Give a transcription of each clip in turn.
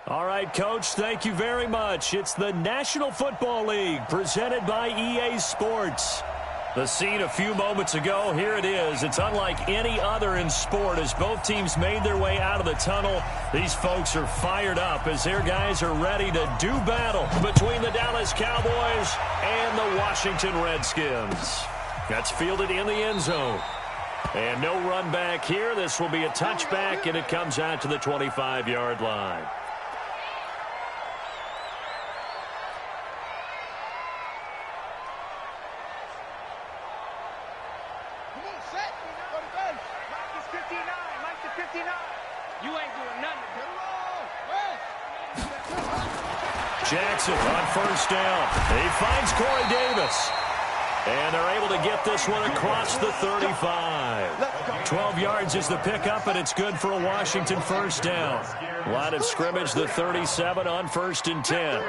All right, Coach, thank you very much. It's the National Football League presented by EA Sports. The scene a few moments ago, here it is. It's unlike any other in sport as both teams made their way out of the tunnel. These folks are fired up as their guys are ready to do battle between the Dallas Cowboys and the Washington Redskins. That's fielded in the end zone. And no run back here. This will be a touchback, and it comes out to the 25-yard line. Jackson on first down. He finds Corey Davis. And they're able to get this one across the 35. 12 yards is the pickup, and it's good for a Washington first down. Line of scrimmage, the 37 on 1st and 10.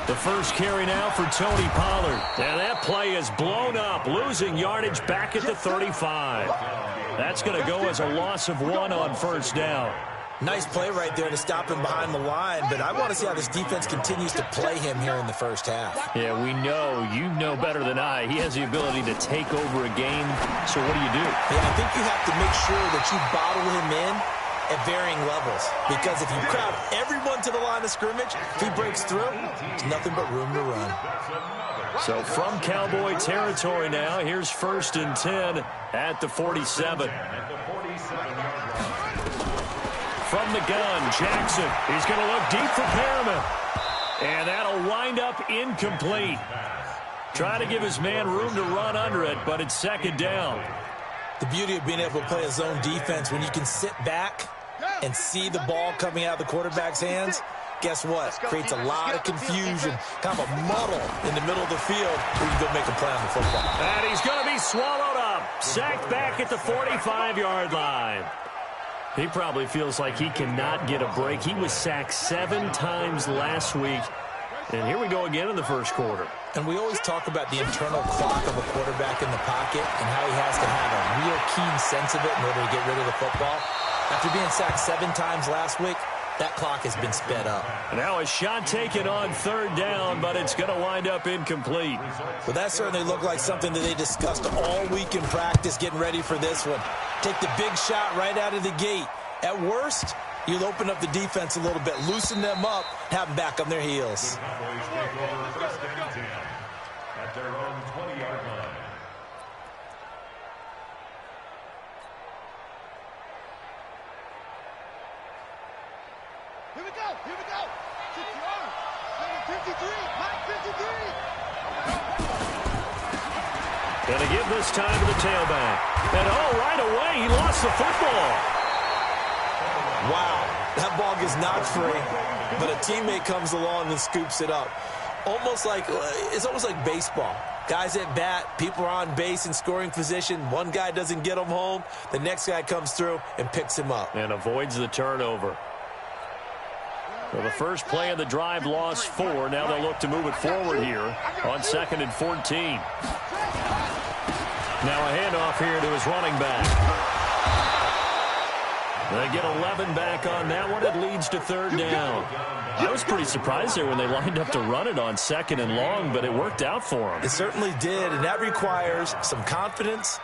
The first carry now for Tony Pollard. And that play is blown up, losing yardage back at the 35. That's going to go as a loss of 1 on 1st down. Nice play right there to stop him behind the line, but I want to see how this defense continues to play him here in the first half. Yeah, we know. You know better than I. He has the ability to take over a game, so what do you do? Yeah, I think you have to make sure that you bottle him in at varying levels, because if you crowd everyone to the line of scrimmage, if he breaks through, there's nothing but room to run. So from Cowboy territory now, here's 1st and 10 at the 47. From the gun, Jackson. He's going to look deep for Perriman. And that'll wind up incomplete. Trying to give his man room to run under it, but it's 2nd down. The beauty of being able to play a zone defense, when you can sit back and see the ball coming out of the quarterback's hands, guess what? Creates a lot of confusion, kind of a muddle in the middle of the field where you can go make a play on the football. And he's going to be swallowed up. Sacked back at the 45-yard line. He probably feels like he cannot get a break. He was sacked 7 times last week. And here we go again in the first quarter. And we always talk about the internal clock of a quarterback in the pocket and how he has to have a real keen sense of it in order to get rid of the football. After being sacked 7 times last week, that clock has been sped up. Now a shot taken on 3rd down, but it's going to wind up incomplete. Well, that certainly looked like something that they discussed all week in practice, getting ready for this one. Take the big shot right out of the gate. At worst, you'll open up the defense a little bit, loosen them up, have them back on their heels. At their own 20-yard line. Here we go. 6 yards. 53. Mike 53. Gonna give this time to the tailback. And right away, he lost the football. Wow, that ball gets knocked free, but a teammate comes along and scoops it up. It's almost like baseball. Guys at bat, people are on base in scoring position. One guy doesn't get him home. The next guy comes through and picks him up. And avoids the turnover. So the first play of the drive lost 4. Now they'll look to move it forward here on 2nd and 14. Now a handoff here to his running back. They get 11 back on that one. It leads to 3rd down. I was pretty surprised there when they lined up to run it on 2nd and long, but it worked out for them. It certainly did, and that requires some confidence,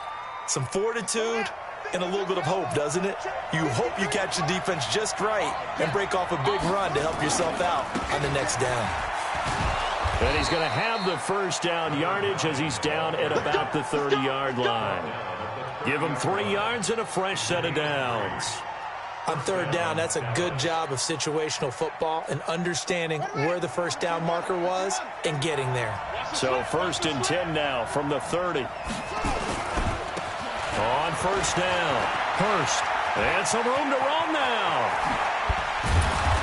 some fortitude, and a little bit of hope, doesn't it? You hope you catch the defense just right and break off a big run to help yourself out on the next down. And he's going to have the first down yardage as he's down at about the 30-yard line. Give him 3 yards and a fresh set of downs. On 3rd down, that's a good job of situational football and understanding where the first down marker was and getting there. So 1st and 10 now from the 30. On 1st down, Hurst. And some room to roam now.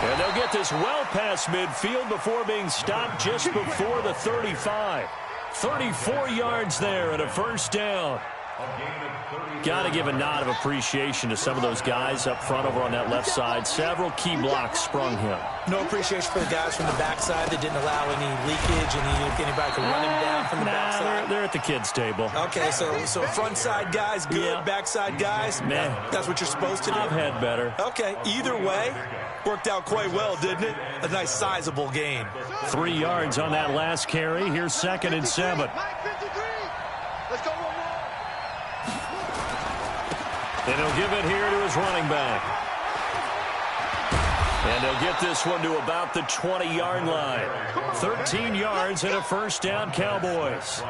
And they'll get this well past midfield before being stopped just before the 35. 34 yards there and a first down. Got to give a nod of appreciation to some of those guys up front over on that left side. Several key blocks sprung him. No appreciation for the guys from the backside that didn't allow any leakage and anybody could run him down from the backside. They're at the kids' table. Okay, so front side guys, good. Yeah. Backside guys, man, that's what you're supposed to do. I've had better. Okay, either way, worked out quite well, didn't it? A nice sizable gain. 3 yards on that last carry. Here's 2nd and 7. Let's go, roll. And he'll give it here to his running back. And they'll get this one to about the 20-yard line. 13 yards and a first down, Cowboys.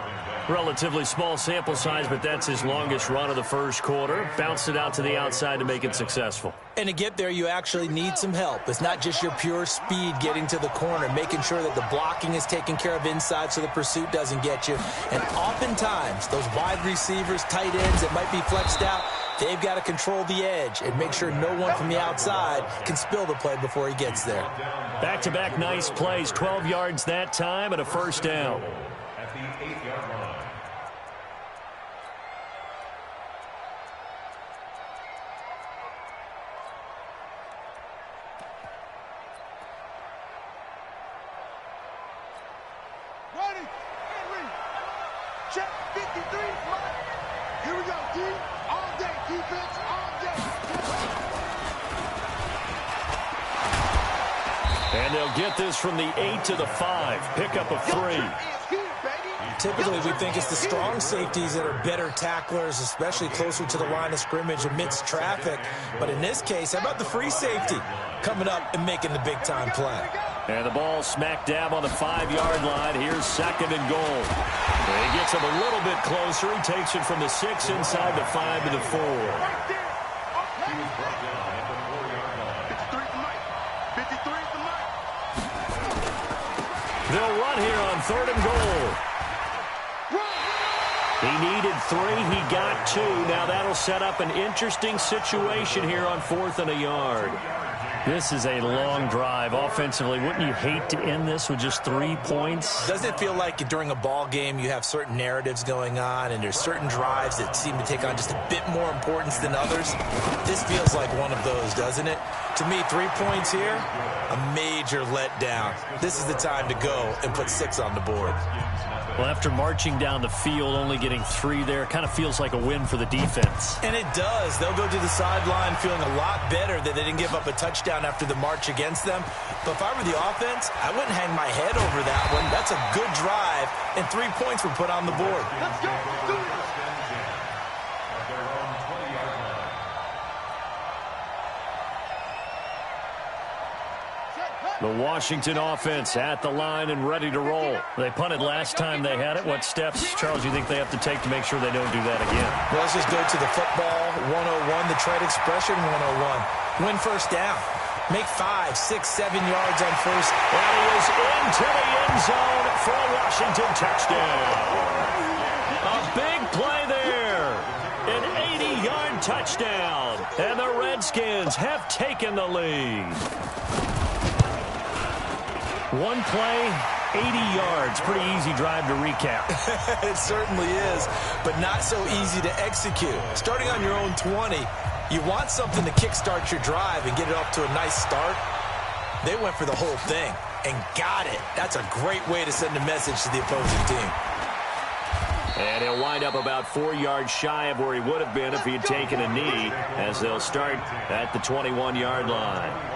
Relatively small sample size, but that's his longest run of the first quarter. Bounced it out to the outside to make it successful. And to get there, you actually need some help. It's not just your pure speed getting to the corner, making sure that the blocking is taken care of inside so the pursuit doesn't get you. And oftentimes, those wide receivers, tight ends that might be flexed out, they've got to control the edge and make sure no one from the outside can spill the play before he gets there. Back-to-back nice plays, 12 yards that time and a first down. At the 8-yard line. Ready, Henry. Check 53, Mike. Here we go, D. All day, defense, all day. And they'll get this from the 8 to the 5. Pickup of 3. Typically, we think it's the strong safeties that are better tacklers, especially closer to the line of scrimmage amidst traffic. But in this case, how about the free safety coming up and making the big-time play? And the ball smack dab on the 5-yard line. Here's 2nd and goal. And he gets him a little bit closer. He takes it from the 6 inside the 5 to the 4. He was brought down at the 4-yard line. 53 for Mike. 53 for Mike. They'll run here on 3rd and goal. He needed 3. He got 2. Now that'll set up an interesting situation here on 4th and a yard. This is a long drive offensively. Wouldn't you hate to end this with just 3 points? Doesn't it feel like during a ball game you have certain narratives going on and there's certain drives that seem to take on just a bit more importance than others? This feels like one of those, doesn't it? To me, 3 points here, a major letdown. This is the time to go and put 6 on the board. Well, after marching down the field, only getting 3 there, kind of feels like a win for the defense. And it does. They'll go to the sideline feeling a lot better that they didn't give up a touchdown after the march against them. But if I were the offense, I wouldn't hang my head over that one. That's a good drive, and 3 points were put on the board. Let's go. Do this. At their own 20-yard line. The Washington offense at the line and ready to roll. They punted last time they had it. What steps, Charles, do you think they have to take to make sure they don't do that again? Well, let's just go to the football 101, the trade expression 101. Win first down. Make 5, 6, 7 yards on first. And he is into the end zone for a Washington touchdown. A big play there. An 80-yard touchdown. And the Redskins have taken the lead. One play, 80 yards. Pretty easy drive to recap. It certainly is, but not so easy to execute. Starting on your own 20, you want something to kickstart your drive and get it off to a nice start. They went for the whole thing and got it. That's a great way to send a message to the opposing team. And he'll wind up about 4 yards shy of where he would have been if he had taken a knee, as they'll start at the 21-yard line.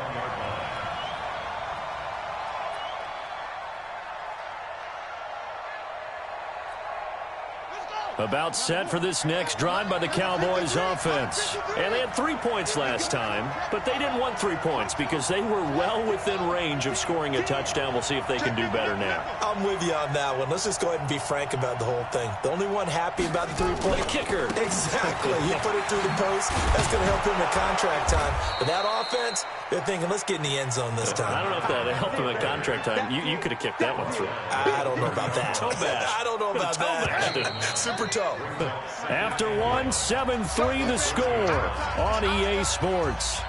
About set for this next drive by the Cowboys offense. And they had 3 points last time, but they didn't want 3 points because they were well within range of scoring a touchdown. We'll see if they can do better now. I'm with you on that one. Let's just go ahead and be frank about the whole thing. The only one happy about the 3-point kicker. Exactly. He put it through the post. That's going to help him at contract time. But that offense, they're thinking, let's get in the end zone this time. I don't know if that helped him at contract time. You could have kicked that one through. I don't know about that. Toe bash. I don't know about that. Super toe. After one, 7-3 the score on EA Sports.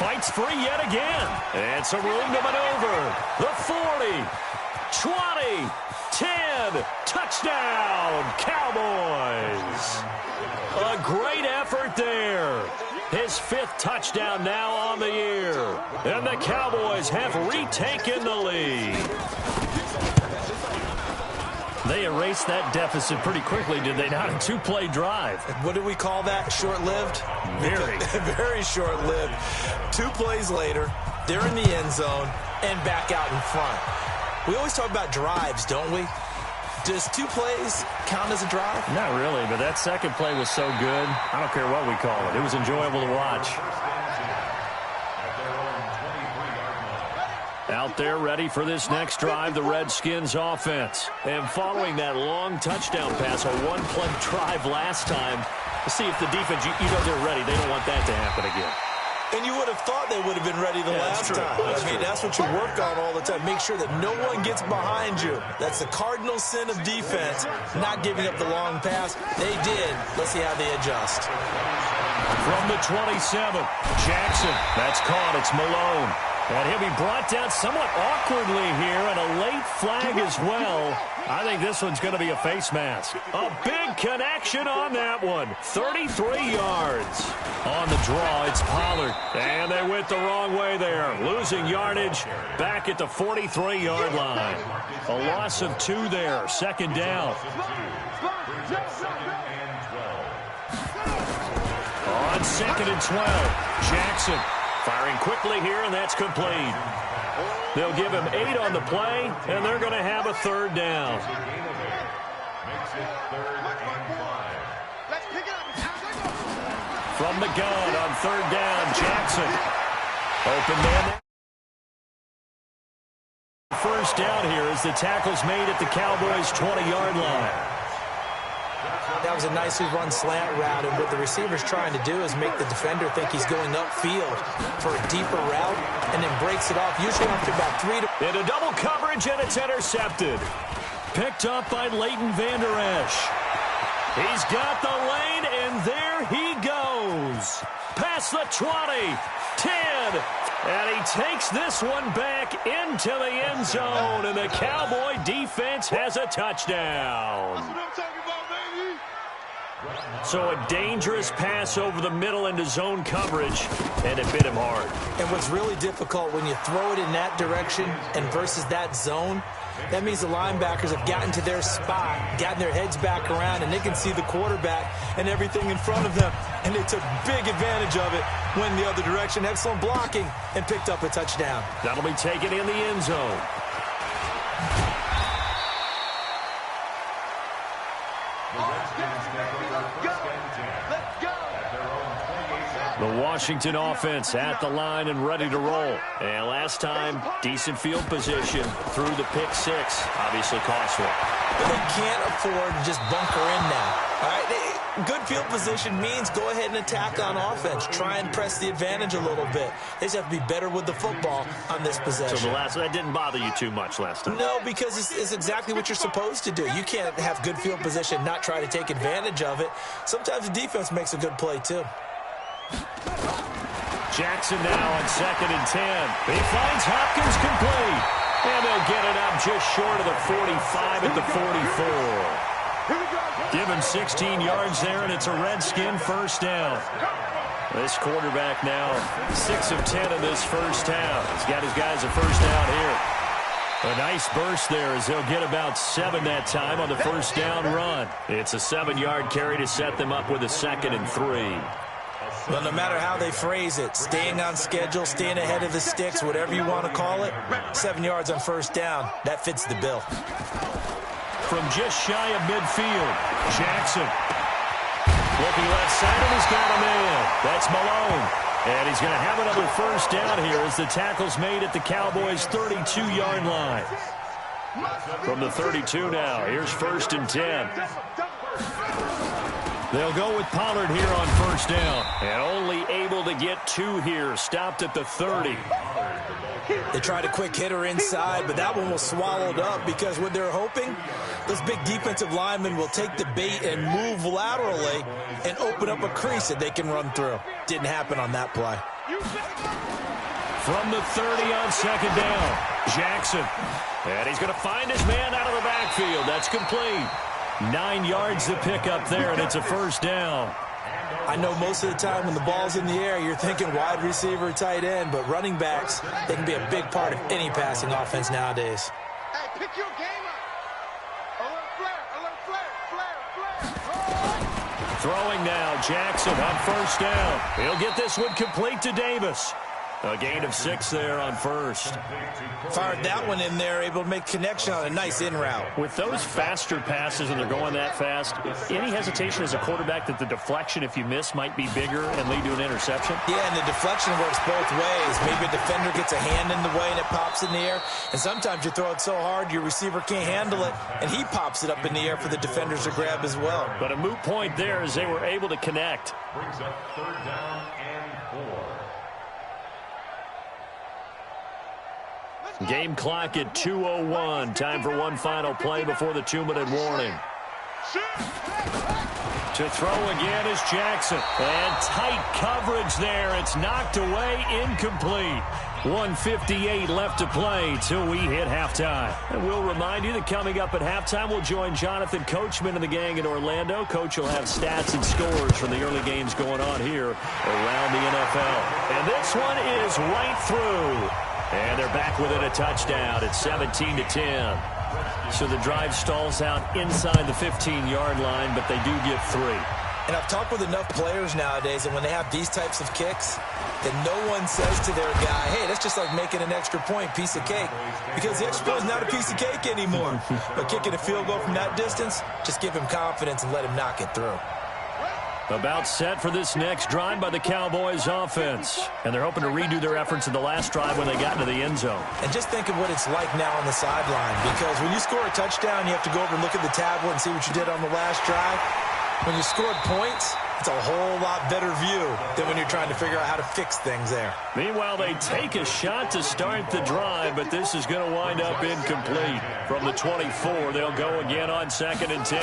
fights free yet again. And some room to maneuver. The 40, 20, 10, touchdown, Cowboys. A great effort there. His 5th touchdown now on the year. And the Cowboys have retaken the lead. They erased that deficit pretty quickly, did they not? A 2-play drive. What do we call that? Short-lived? Very. Very short-lived. 2 plays later, they're in the end zone and back out in front. We always talk about drives, don't we? Does 2 plays count as a drive? Not really, but that second play was so good. I don't care what we call it. It was enjoyable to watch. Out there ready for this next drive, the Redskins offense. And following that long touchdown pass, a 1-play drive last time, to see if the defense, you know they're ready. They don't want that to happen again. And you would have thought they would have been ready the last time. That's what you work on all the time. Make sure that no one gets behind you. That's the cardinal sin of defense, not giving up the long pass. They did. Let's see how they adjust. From the 27, Jackson. That's caught. It's Malone. And he'll be brought down somewhat awkwardly here, and a late flag as well. I think this one's going to be a face mask. A big connection on that one. 33 yards. On the draw, it's Pollard. And they went the wrong way there. Losing yardage back at the 43-yard line. A loss of 2 there. Second down. On 2nd and 12, Jackson. Firing quickly here, and that's complete. They'll give him 8 on the play, and they're going to have a 3rd down. From the gun on 3rd down, Jackson. Open man. First down here as the tackle's made at the Cowboys' 20-yard line. That was a nicely run slant route, and what the receiver's trying to do is make the defender think he's going upfield for a deeper route, and then breaks it off, usually after about 3 to... Into double coverage, and it's intercepted. Picked up by Leighton Vander Esch. He's got the lane, and there he goes. Past the 20, 10, and he takes this one back into the end zone, and the Cowboy defense has a touchdown. That's what I'm talking about, baby. So a dangerous pass over the middle into zone coverage, and it bit him hard. And what's really difficult when you throw it in that direction and versus that zone, that means the linebackers have gotten to their spot, gotten their heads back around, and they can see the quarterback and everything in front of them. And they took big advantage of it, went the other direction, excellent blocking, and picked up a touchdown. That'll be taken in the end zone. The Washington offense at the line and ready to roll. And last time, decent field position through the pick 6. Obviously cost one. But they can't afford to just bunker in now. All right? Good field position means go ahead and attack on offense. Try and press the advantage a little bit. They just have to be better with the football on this possession. So that didn't bother you too much last time? No, because it's exactly what you're supposed to do. You can't have good field position, not try to take advantage of it. Sometimes the defense makes a good play, too. Jackson now on 2nd and 10. He finds Hopkins complete. And they'll get it up just short of the 45 at the 44. Give him 16 yards there, and it's a Redskin first down. This quarterback now 6 of 10 in this first half. He's got his guys a first down here. A nice burst there as they'll get about 7 that time on the first down run. It's a 7-yard carry to set them up with a 2nd and 3. Well, no matter how they phrase it, staying on schedule, staying ahead of the sticks, whatever you want to call it, 7 yards on first down, that fits the bill. From just shy of midfield, Jackson. Looking left side, and he's got a man. That's Malone. And he's going to have another first down here as the tackle's made at the Cowboys' 32-yard line. From the 32 now, here's 1st and 10. They'll go with Pollard here on first down. And only able to get 2 here. Stopped at the 30. They tried a quick hitter inside, but that one was swallowed up because what they're hoping, those big defensive linemen will take the bait and move laterally and open up a crease that they can run through. Didn't happen on that play. From the 30 on second down, Jackson. And he's going to find his man out of the backfield. That's complete. 9 yards to pick up there, and it's a first down. I know most of the time when the ball's in the air, you're thinking wide receiver, tight end, but running backs, they can be a big part of any passing offense nowadays. Hey, pick your game up. Alert flare. Throwing now, Jackson on first down. He'll get this one complete to Davis. A gain of 6 there on first. Fired that one in there, able to make connection on a nice in route. With those faster passes and they're going that fast, any hesitation as a quarterback that the deflection, if you miss, might be bigger and lead to an interception? Yeah, and the deflection works both ways. Maybe a defender gets a hand in the way and it pops in the air. And sometimes you throw it so hard your receiver can't handle it, and he pops it up in the air for the defenders to grab as well. But a moot point there as they were able to connect. Brings up third down and 4. Game clock at 2:01. Time for one final play before the 2-minute warning. To throw again is Jackson. And tight coverage there. It's knocked away, incomplete. 1:58 left to play till we hit halftime. And we'll remind you that coming up at halftime, we'll join Jonathan Coachman and the gang in Orlando. Coach will have stats and scores from the early games going on here around the NFL. And this one is right through. And they're back within a touchdown at 17-10. So the drive stalls out inside the 15-yard line, but they do get 3. And I've talked with enough players nowadays, and when they have these types of kicks, that no one says to their guy, hey, that's just like making an extra point, piece of cake. Because the extra point is not a piece of cake anymore. But kicking a field goal from that distance, just give him confidence and let him knock it through. About set for this next drive by the Cowboys offense. And they're hoping to redo their efforts in the last drive when they got into the end zone. And just think of what it's like now on the sideline. Because when you score a touchdown, you have to go over and look at the tablet and see what you did on the last drive. When you scored points, it's a whole lot better view than when you're trying to figure out how to fix things there. Meanwhile, they take a shot to start the drive, but this is going to wind up incomplete. From the 24, they'll go again on 2nd and 10.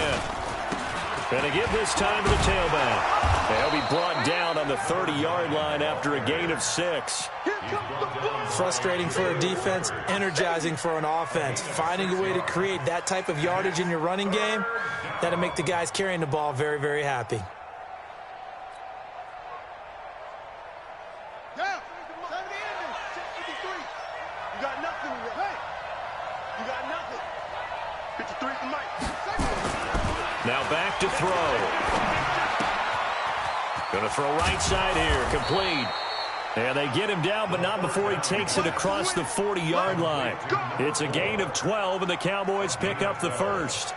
And to give this time to the tailback. They'll be brought down on the 30-yard line after a gain of 6. Frustrating for a defense, energizing for an offense. Finding a way to create that type of yardage in your running game, that'll make the guys carrying the ball very, very happy. Down. 70 in there. 53. You got nothing. Hey. You got nothing. 53 for Mike. Now back to throw. Going to throw right side here. Complete. And they get him down, but not before he takes it across the 40-yard line. It's a gain of 12, and the Cowboys pick up the first.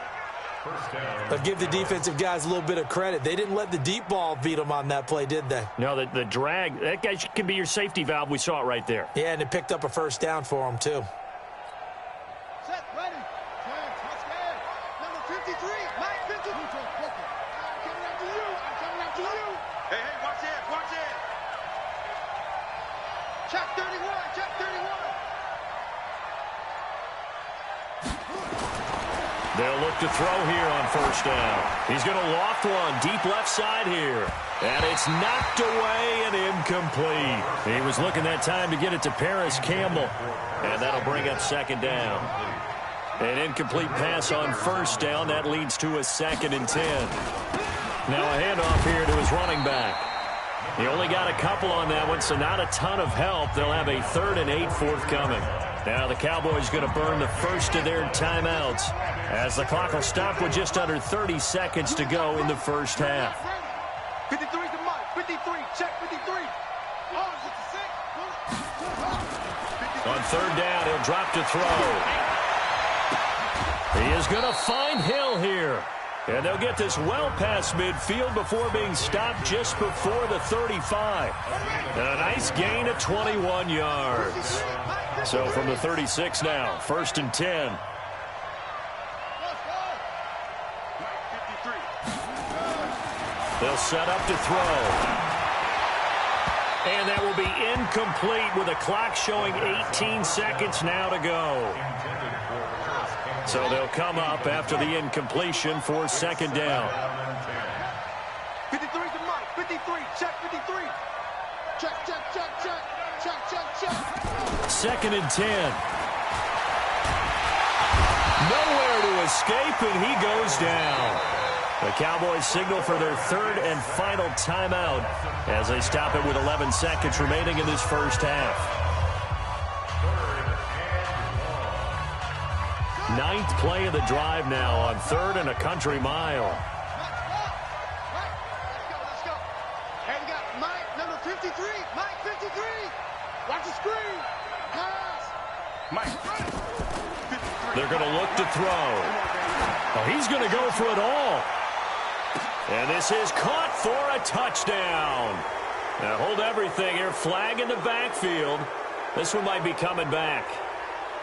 But give the defensive guys a little bit of credit. They didn't let the deep ball beat them on that play, did they? No, the drag, that guy can be your safety valve. We saw it right there. Yeah, and it picked up a first down for them, too. Set, ready. Touchdown. Number 53, Mike 50. I'm coming after you. I'm coming after you. Hey, watch that. Watch that. Check 31. Check 31. They'll look to throw here on first down. He's going to loft one deep left side here. And it's knocked away and incomplete. He was looking that time to get it to Paris Campbell. And that'll bring up 2nd down. An incomplete pass on first down. That leads to a 2nd and 10. Now a handoff here to his running back. He only got a couple on that one, so not a ton of help. They'll have a 3rd and 8 forthcoming. Now the Cowboys going to burn the first of their timeouts as the clock will stop with just under 30 seconds to go in the first half. 53 to Mike. 53. Check 53. Oh, it's a 6. On 3rd down, he'll drop to throw. He is going to find Hill here. And they'll get this well past midfield before being stopped just before the 35. And a nice gain of 21 yards. So from the 36 now, 1st and 10. They'll set up to throw. And that will be incomplete with a clock showing 18 seconds now to go. So they'll come up after the incompletion for 2nd down. 53 to Mike. 53. Check 53. Check, check, check, check. Check, check, check. 2nd and 10. Nowhere to escape, and he goes down. The Cowboys signal for their 3rd and final timeout as they stop it with 11 seconds remaining in this first half. 9th play of the drive now on 3rd and a country mile. Let's go. Hey, we got Mike, number 53. Mike, 53. Watch the screen. Pass. Mike. They're going to look to throw. Oh, he's going to go for it all. And this is caught for a touchdown. Now hold everything here. Flag in the backfield. This one might be coming back.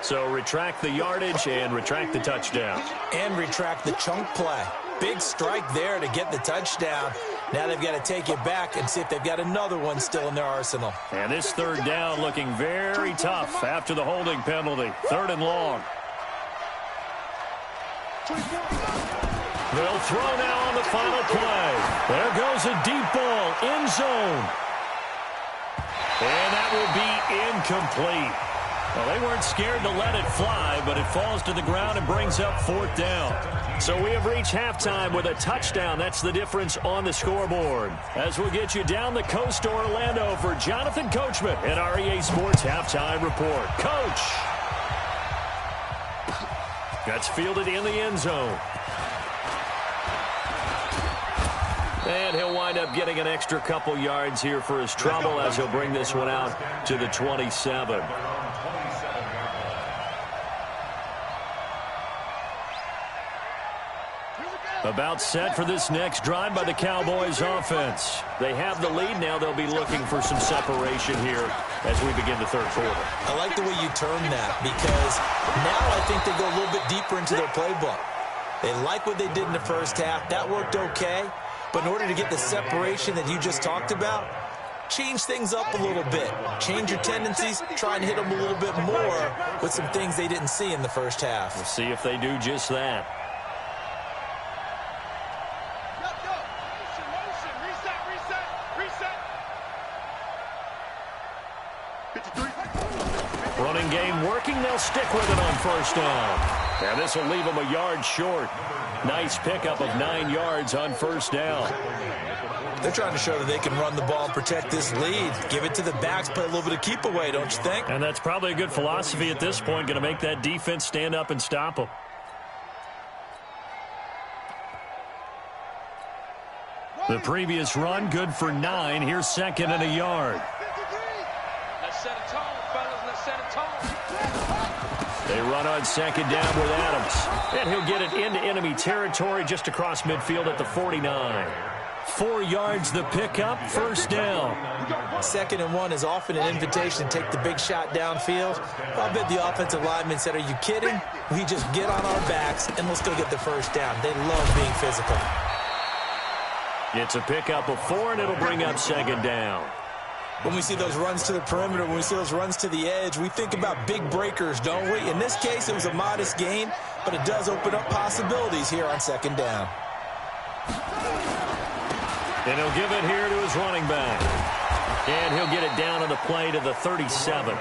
So retract the yardage and retract the touchdown. And retract the chunk play. Big strike there to get the touchdown. Now they've got to take it back and see if they've got another one still in their arsenal. And this 3rd down looking very tough after the holding penalty. 3rd and long. They'll throw now on the final play. There goes a deep ball, end zone. And that will be incomplete. Well, they weren't scared to let it fly, but it falls to the ground and brings up 4th down. So we have reached halftime with a touchdown. That's the difference on the scoreboard. As we'll get you down the coast to Orlando for Jonathan Coachman and our EA Sports Halftime Report. Coach! That's fielded in the end zone. And he'll wind up getting an extra couple yards here for his trouble as he'll bring this one out to the 27. About set for this next drive by the Cowboys offense. They have the lead now. They'll be looking for some separation here as we begin the 3rd quarter. I like the way you term that because now I think they go a little bit deeper into their playbook. They like what they did in the first half. That worked okay. But in order to get the separation that you just talked about, change things up a little bit. Change your tendencies. Try and hit them a little bit more with some things they didn't see in the first half. We'll see if they do just that. Running game working. They'll stick with it on 1st down. And this will leave them a yard short. Nice pickup of 9 yards on 1st down. They're trying to show that they can run the ball and protect this lead. Give it to the backs, play a little bit of keep away, don't you think? And that's probably a good philosophy at this point. Going to make that defense stand up and stop them. The previous run, good for 9. Here's 2nd and a yard. Let's set a tone, fellas. Let's set a tone. They run on 2nd down with Adams. And he'll get it into enemy territory just across midfield at the 49. 4 yards the pickup, 1st down. 2nd and 1 is often an invitation to take the big shot downfield. I bet the offensive lineman said, are you kidding? We just get on our backs and let's go get the 1st down. They love being physical. It's a pickup of 4, and it'll bring up 2nd down. When we see those runs to the perimeter, when we see those runs to the edge, we think about big breakers, don't we? In this case, it was a modest gain, but it does open up possibilities here on 2nd down. And he'll give it here to his running back. And he'll get it down on the play to the 37.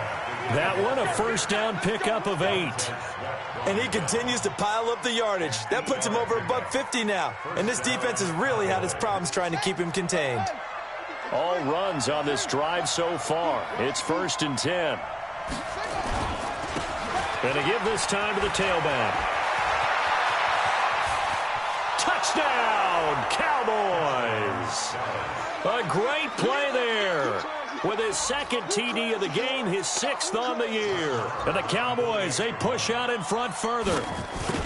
That one, a 1st down pickup of 8. And he continues to pile up the yardage. That puts him over $150 now. And this defense has really had its problems trying to keep him contained. All runs on this drive so far. It's 1st and 10. Going to give this time to the tailback. Touchdown, Cowboys! A great play there. With his 2nd TD of the game, his 6th on the year. And the Cowboys, they push out in front further.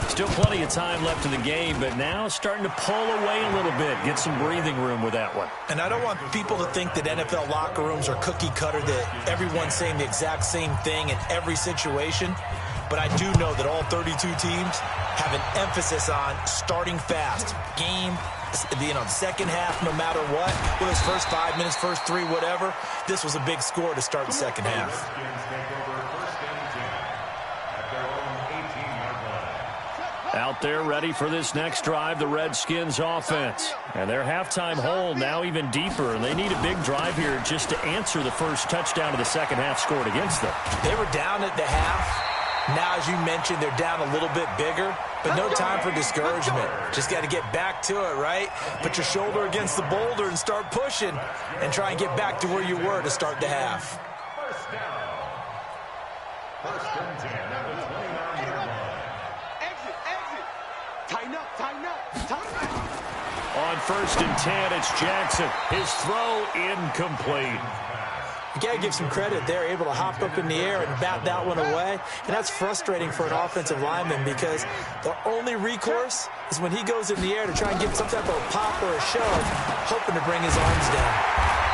Still plenty of time left in the game, but now starting to pull away a little bit. Get some breathing room with that one. And I don't want people to think that NFL locker rooms are cookie cutter, that everyone's saying the exact same thing in every situation. But I do know that all 32 teams have an emphasis on starting fast. Game, the second half, no matter what, whether it's first 5 minutes, first 3, whatever, this was a big score to start the second half. Out there ready for this next drive, the Redskins offense. And their halftime hole now even deeper, and they need a big drive here just to answer the first touchdown of the second half scored against them. They were down at the half. Now, as you mentioned, they're down a little bit bigger, but no time for discouragement. Just got to get back to it, right? Put your shoulder against the boulder and start pushing and try and get back to where you were to start the half. First down. First and 10 at the 29-yard line. Exit. Tighten up. On first and 10, it's Jackson. His throw incomplete. You got to give some credit. They're able to hop up in the air and bat that one away. And that's frustrating for an offensive lineman because the only recourse is when he goes in the air to try and get some type of pop or a shove, hoping to bring his arms down.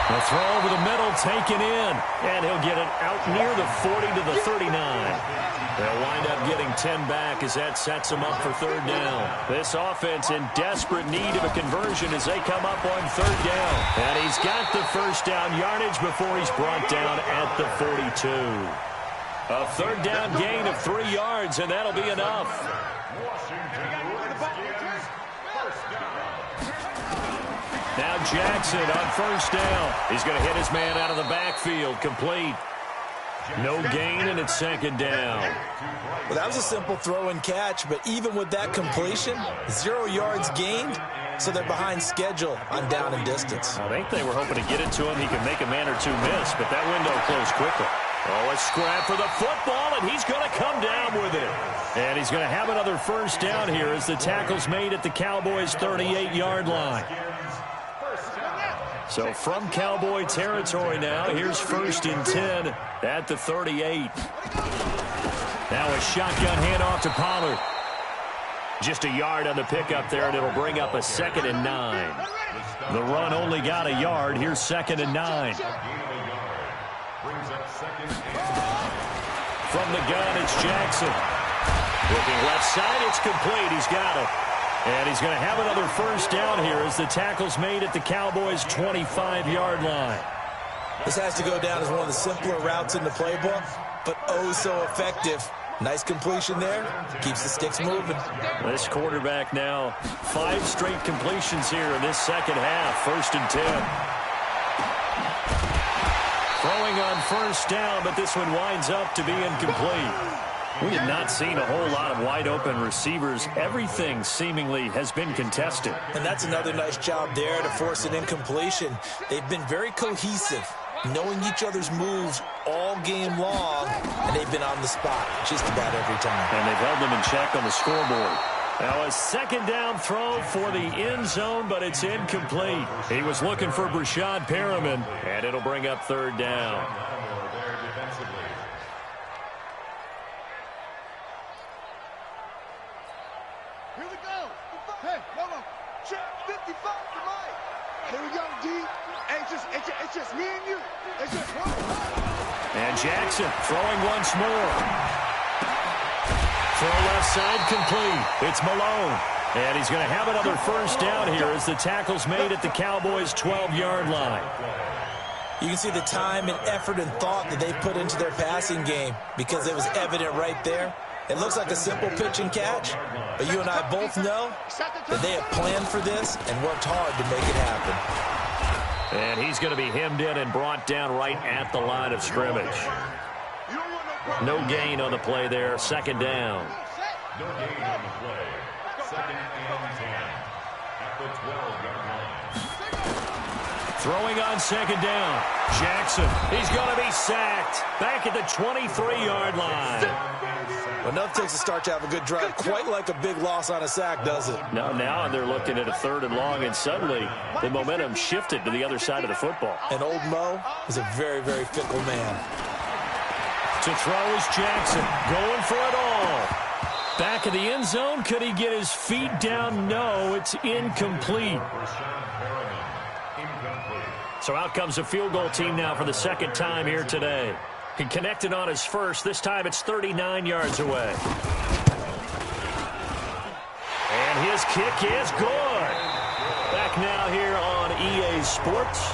The throw over the middle taken in, and he'll get it out near the 40 to the 39. They'll wind up getting 10 back as that sets them up for third down. This offense in desperate need of a conversion as they come up on third down. And he's got the first down yardage before he's brought down at the 42. A third down gain of 3 yards, and that'll be enough. Now Jackson on first down. He's going to hit his man out of the backfield. Complete. No gain, and it's second down. Well, that was a simple throw and catch, but even with that completion, 0 yards gained, so they're behind schedule on down and distance. I think they were hoping to get it to him. He could make a man or two miss, but that window closed quickly. Oh, a scrap for the football, and he's going to come down with it. And he's going to have another first down here as the tackle's made at the Cowboys' 38-yard line. So from Cowboy territory now, here's first and 10 at the 38. Now a shotgun handoff to Pollard. Just a yard on the pickup there, and it'll bring up a 2nd and 9. The run only got a yard. Here's 2nd and 9. From the gun, it's Jackson. Looking left side, it's complete. He's got it. And he's going to have another first down here as the tackle's made at the Cowboys' 25-yard line. This has to go down as one of the simpler routes in the playbook, but oh so effective. Nice completion there. Keeps the sticks moving. This quarterback now, 5 straight completions here in this second half. First and 10. Throwing on first down, but this one winds up to be incomplete. We have not seen a whole lot of wide-open receivers. Everything seemingly has been contested. And that's another nice job there to force an incompletion. They've been very cohesive, knowing each other's moves all game long, and they've been on the spot just about every time. And they've held them in check on the scoreboard. Now a second down throw for the end zone, but it's incomplete. He was looking for Brashad Perriman, and it'll bring up third down. Here we go. Hey, Lobo, check 55 to right. Here we go, D. Hey, it's just me and you. It's just one. And Jackson throwing once more. Throw left side complete. It's Malone. And he's going to have another first down here as the tackle's made at the Cowboys' 12-yard line. You can see the time and effort and thought that they put into their passing game because it was evident right there. It looks like a simple pitch and catch, but you and I both know that they have planned for this and worked hard to make it happen. And he's going to be hemmed in and brought down right at the line of scrimmage. No gain on the play there. Second down. No gain on the play. 2nd and 10 at the 12-yard line. Throwing on second down. Jackson. He's going to be sacked. Back at the 23-yard line. Well, nothing takes a start to have a good drive, quite like a big loss on a sack, does it? Now they're looking at a 3rd and long, and suddenly the momentum shifted to the other side of the football. And old Mo is a very, very fickle man. To throw is Jackson, going for it all. Back in the end zone, could he get his feet down? No, it's incomplete. So out comes the field goal team now for the second time here today. He connected on his first. This time it's 39 yards away. And his kick is good. Back now here on EA Sports,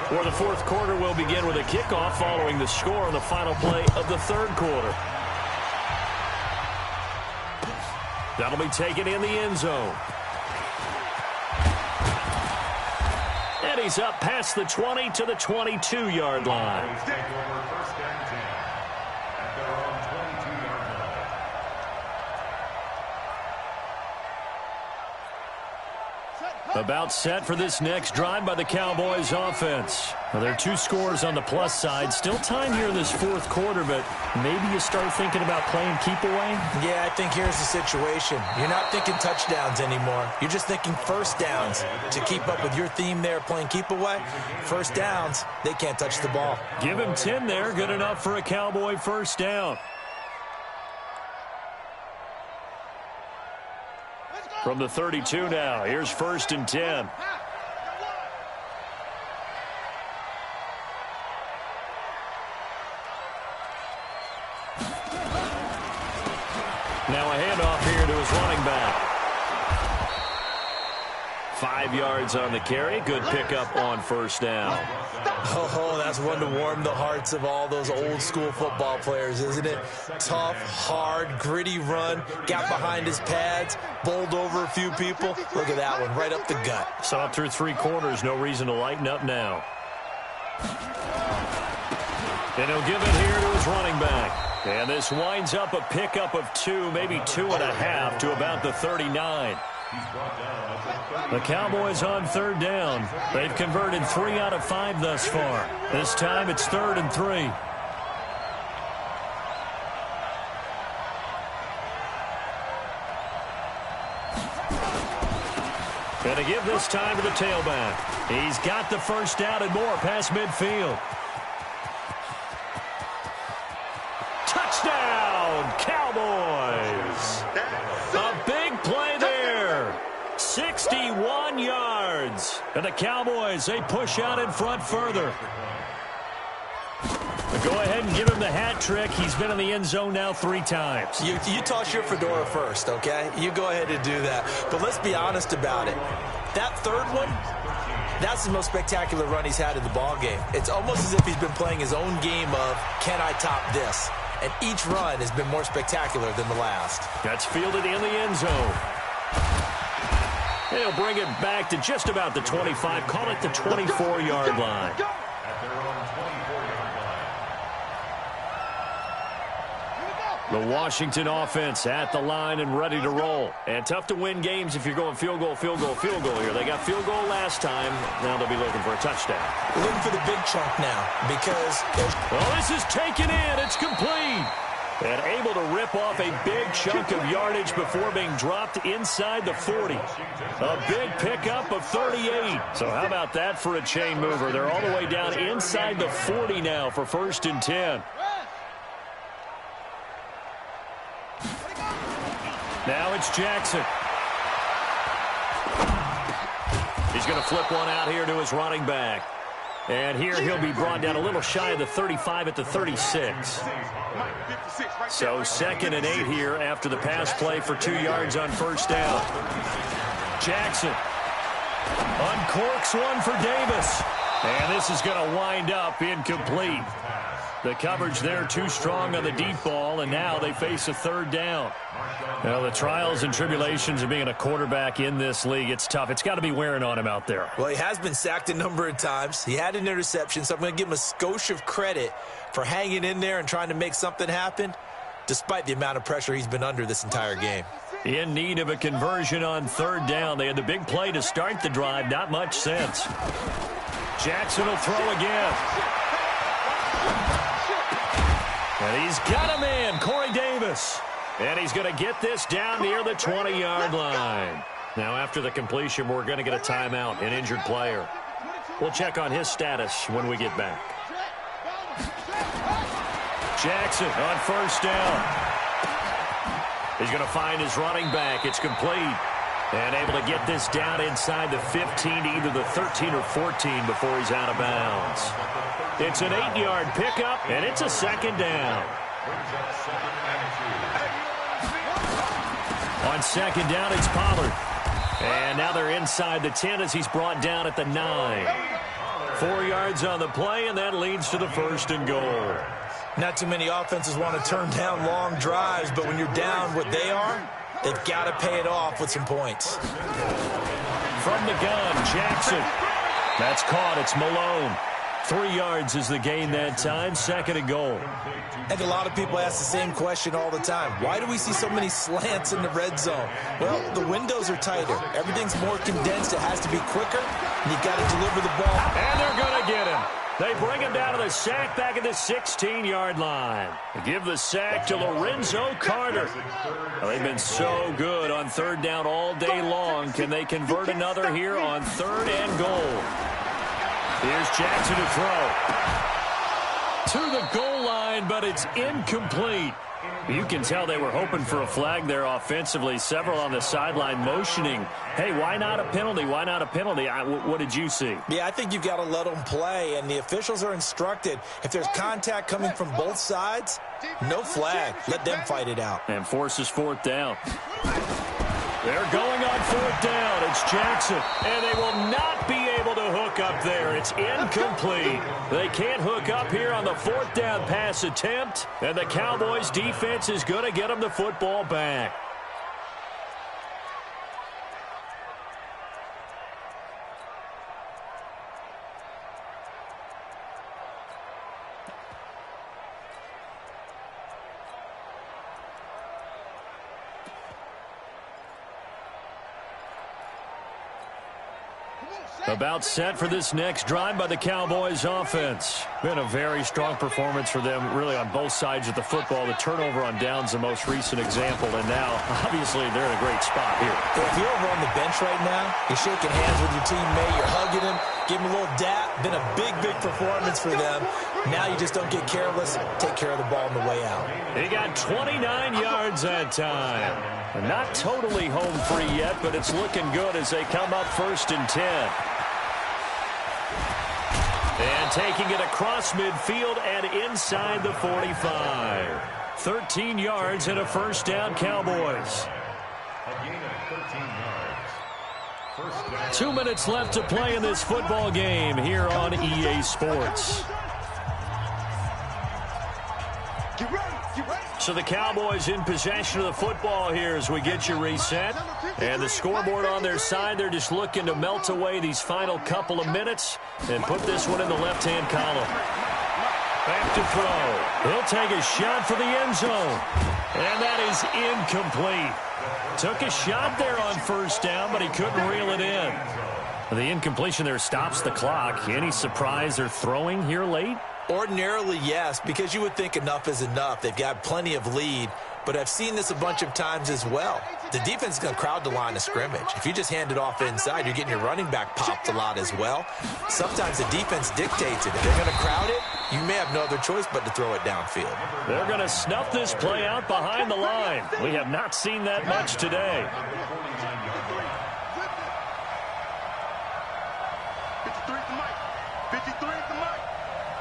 where the fourth quarter will begin with a kickoff following the score on the final play of the third quarter. That'll be taken in the end zone. And he's up past the 20 to the 22-yard line. Take over first and 10 at their own 22-yard line. About set for this next drive by the Cowboys offense. Well, there are 2 scores on the plus side. Still time here in this fourth quarter, but maybe you start thinking about playing keep away? Yeah, I think here's the situation. You're not thinking touchdowns anymore. You're just thinking first downs. To keep up with your theme there, playing keep away, first downs, they can't touch the ball. Give him 10 there. Good enough for a Cowboy first down. From the 32 now, here's first and 10. Now a handoff here to his running back. 5 yards on the carry. Good pickup on first down. Oh, that's one to warm the hearts of all those old school football players, isn't it? Tough, hard, gritty run. Got behind his pads, bowled over a few people. Look at that one, right up the gut. Saw it through 3 quarters. No reason to lighten up now. And he'll give it here to his running back. And this winds up a pickup of 2, maybe 2.5 to about the 39. The Cowboys on third down. They've converted 3 out of 5 thus far. This time it's 3rd and 3. And to give this time to the tailback. He's got the first down and more past midfield. Touchdown, Cowboys. A big play there. 61 yards. And the Cowboys, they push out in front further. Go ahead and give him the hat trick. He's been in the end zone now 3 times. You toss your fedora first, okay? You go ahead and do that. But let's be honest about it. That third one, that's the most spectacular run he's had in the ballgame. It's almost as if he's been playing his own game of, can I top this? And each run has been more spectacular than the last. That's fielded in the end zone. They'll bring it back to just about the 25. Call it the 24-yard line. At their own 24-yard line. The Washington offense at the line and ready to roll. And tough to win games if you're going field goal, field goal, field goal here. They got field goal last time. Now they'll be looking for a touchdown. We're looking for the big chunk now because well, this is taken in. It's complete. And able to rip off a big chunk of yardage before being dropped inside the 40. A big pickup of 38. So how about that for a chain mover? They're all the way down inside the 40 now for first and 10. Now it's Jackson. He's going to flip one out here to his running back. And here he'll be brought down a little shy of the 35 at the 36. So 2nd and 8 here after the pass play for 2 yards on first down. Jackson uncorks one for Davis. And this is going to wind up incomplete. The coverage there too strong on the deep ball, and now they face a 3rd down. Well, the trials and tribulations of being a quarterback in this league, it's tough. It's got to be wearing on him out there. Well, he has been sacked a number of times. He had an interception, so I'm going to give him a skosh of credit for hanging in there and trying to make something happen, despite the amount of pressure he's been under this entire game. In need of a conversion on 3rd down. They had the big play to start the drive. Not much sense. Jackson will throw again. And he's got him in, Corey Davis. And he's going to get this down near the 20-yard line. Now, after the completion, we're going to get a timeout, an injured player. We'll check on his status when we get back. Jackson on first down. He's going to find his running back. It's complete. And able to get this down inside the 15 to either the 13 or 14 before he's out of bounds. It's an 8-yard pickup, and it's a 2nd down. On 2nd down, it's Pollard. And now they're inside the 10 as he's brought down at the 9. 4 yards on the play, and that leads to the 1st and goal. Not too many offenses want to turn down long drives, but when you're down what they are, They've got to pay it off with some points. From the gun, Jackson. That's caught. It's Malone. 3 yards is the gain that time. 2nd and goal. I think a lot of people ask the same question all the time. Why do we see so many slants in the red zone? Well, the windows are tighter. Everything's more condensed. It has to be quicker, and you've got to deliver the ball. And they're going to get him. They bring him down to the sack back at the 16-yard line. They give the sack to Lorenzo Carter. Well, they've been so good on 3rd down all day long. Can they convert another here on 3rd and goal? Here's Jackson to throw. To the goal line, but it's incomplete. You can tell they were hoping for a flag there offensively. Several on the sideline motioning. Hey, why not a penalty? Why not a penalty? What did you see? Yeah, I think you've got to let them play, and the officials are instructed. If there's contact coming from both sides, no flag. Let them fight it out. And forces 4th down. They're going on 4th down. It's Jackson, and they will not be able to hook up there. It's incomplete. They can't hook up here on the 4th down pass attempt, and the Cowboys defense is going to get them the football back. About set for this next drive by the Cowboys offense. Been a very strong performance for them, really, on both sides of the football. The turnover on downs, the most recent example, and now, obviously, they're in a great spot here. If you're over on the bench right now, you're shaking hands with your teammate, you're hugging him, give him a little dap. Been a big, big performance for them. Now you just don't get careless. Take care of the ball on the way out. He got 29 yards that time. Not totally home free yet, but it's looking good as they come up 1st and 10. And taking it across midfield and inside the 45. 13 yards and a 1st down, Cowboys. A gain of 13 yards. 1st down. 2 minutes left to play in this football game here on EA Sports. So the Cowboys in possession of the football here as we get you reset. And the scoreboard on their side, they're just looking to melt away these final couple of minutes and put this one in the left-hand column. Back to throw. He'll take a shot for the end zone. And that is incomplete. Took a shot there on 1st down, but he couldn't reel it in. The incompletion there stops the clock. Any surprise they're throwing here late? Ordinarily, yes, because you would think enough is enough. They've got plenty of lead, but I've seen this a bunch of times as well. The defense is going to crowd the line of scrimmage. If you just hand it off inside, you're getting your running back popped a lot as well. Sometimes the defense dictates it. If they're going to crowd it, you may have no other choice but to throw it downfield. They're going to snuff this play out behind the line. We have not seen that much today. 53 to Mike. 53 to Mike.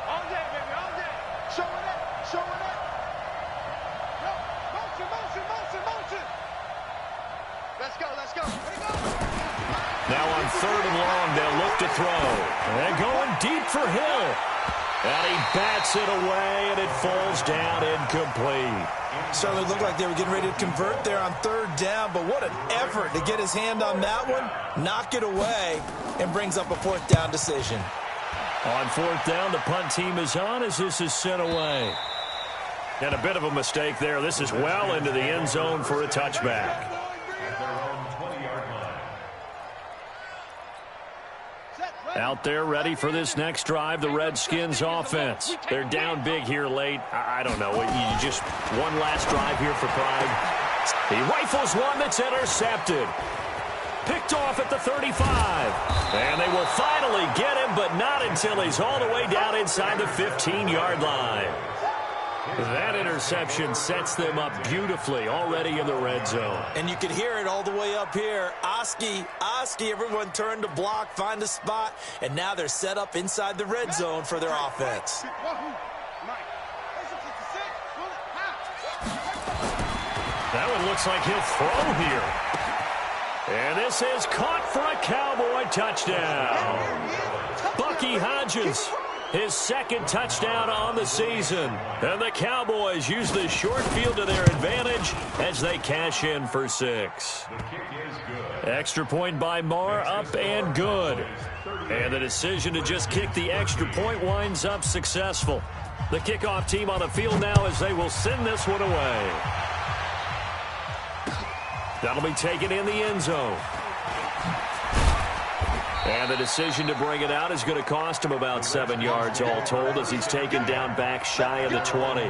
All day, baby, all day. Show it up, show it up. Yo, motion, motion, motion, motion. Let's go, let's go. Let's go. Now on 3rd and long, they'll look to throw. And going deep for Hill. And he bats it away, and it falls down incomplete. Certainly looked like they were getting ready to convert there on 3rd down, but what an effort to get his hand on that one, knock it away, and brings up a 4th down decision. On 4th down, the punt team is on as this is sent away. And a bit of a mistake there. This is well into the end zone for a touchback. Out there ready for this next drive, the Redskins offense. They're down big here late. I don't know. You just one last drive here for Pride. He rifles one that's intercepted. Picked off at the 35. And they will finally get him, but not until he's all the way down inside the 15-yard line. That interception sets them up beautifully already in the red zone. And you can hear it all the way up here. Oski, everyone turned to block, find a spot, and now they're set up inside the red zone for their offense. That one looks like he'll throw here. And this is caught for a Cowboy touchdown. Bucky Hodges his second touchdown on the season. And the Cowboys use the short field to their advantage as they cash in for 6. Extra point by Marr, up and good. And the decision to just kick the extra point winds up successful. The kickoff team on the field now as they will send this one away. That'll be taken in the end zone. And the decision to bring it out is going to cost him about 7 yards all told as he's taken down back shy of the 20.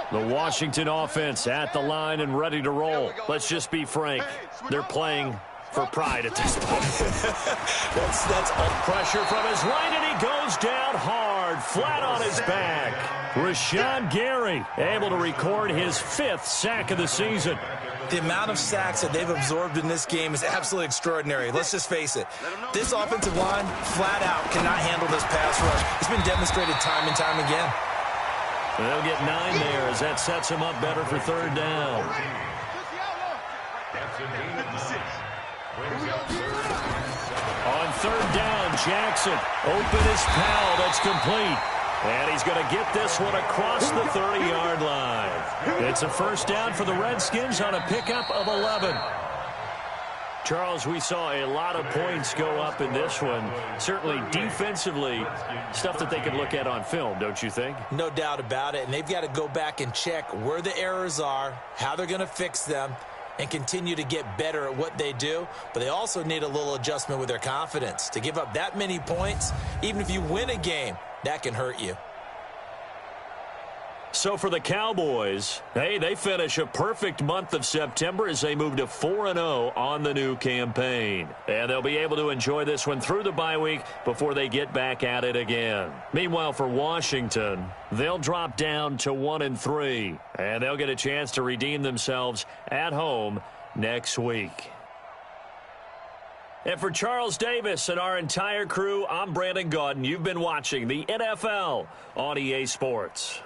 The Washington offense at the line and ready to roll. Let's just be frank. They're playing for pride at this point. that's pressure from his right, and he goes down hard, flat on his back. Rashawn Gary able to record his 5th sack of the season. The amount of sacks that they've absorbed in this game is absolutely extraordinary. Let's just face it. This offensive line, flat out, cannot handle this pass rush. It's been demonstrated time and time again. They'll get 9 there as that sets him up better for 3rd down. On 3rd down, Jackson. Open is Powell. That's complete. And he's going to get this one across the 30-yard line. It's a 1st down for the Redskins on a pickup of 11. Charles, we saw a lot of points go up in this one. Certainly defensively, stuff that they can look at on film, don't you think? No doubt about it. And they've got to go back and check where the errors are, how they're going to fix them, and continue to get better at what they do. But they also need a little adjustment with their confidence. To give up that many points, even if you win a game, that can hurt you. So for the Cowboys, hey, they finish a perfect month of September as they move to 4-0 on the new campaign. And they'll be able to enjoy this one through the bye week before they get back at it again. Meanwhile, for Washington, they'll drop down to 1-3, and they'll get a chance to redeem themselves at home next week. And for Charles Davis and our entire crew, I'm Brandon Gaudin. You've been watching the NFL on EA Sports.